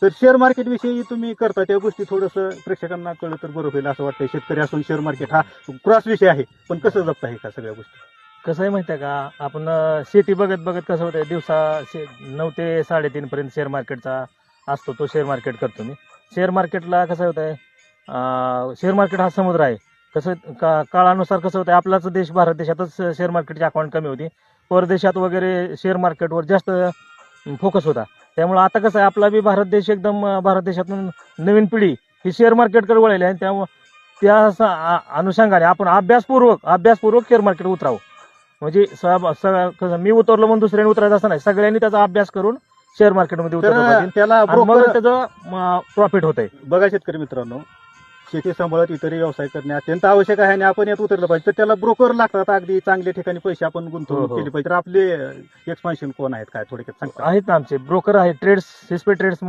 तर share market विषयी तुम्ही करता त्या गोष्टी थोडंसं प्रेक्षकांना कळलं तर बरं होईल असं वाटतंय. शेतकरी असून शेअर मार्केट हा क्रॉस विषय आहे, पण कसं जपता आहे का सगळ्या गोष्टी? कसं आहे माहिती आहे का, आपण शेती बघत बघत कसं होतंय, 9 ते 3:30 पर्यंत शेअर मार्केटचा असतो, तो शेअर मार्केट करतो मी. शेअर मार्केटला कसं होतंय, शेअर मार्केट हा समुद्र आहे. कसं काळानुसार कसं होतंय, आपलाच देश भारत देशातच शेअर मार्केटची अकाउंट कमी होती, परदेशात वगैरे शेअर मार्केटवर जास्त फोकस होता. त्यामुळे आता कसं आहे, आपला बी भारत देश एकदम भारत देशातून नवीन पिढी ही शेअर मार्केटकडे वळली आहे. त्यामुळे त्या अनुषंगाने आपण अभ्यासपूर्वक शेअर मार्केट उतरावं. म्हणजे कसं मी उतरलो म्हणून दुसऱ्याने उतरायचं असं नाही, सगळ्यांनी त्याचा अभ्यास करून शेअर मार्केटमध्ये उतरलं तर पाहिजे, त्याला आणि मग ब्रोकर त्याचं प्रॉफिट होत आहे. बघा शेतकरी मित्रांनो, शेती सांभाळत इतरही व्यवसाय करणे अत्यंत आवश्यक आहे आणि आपण यात उतरलं पाहिजे. तर त्याला ब्रोकर लागतात, अगदी चांगल्या ठिकाणी पैसे आपण गुंतवणूक हो. केली पाहिजे. तर आपले एक्सपान्शन कोण आहेत काय थोडक्यात सांगता? आहेत ना आमचे ब्रोकर आहेत, ट्रेड्स, सिस्पे ट्रेड्स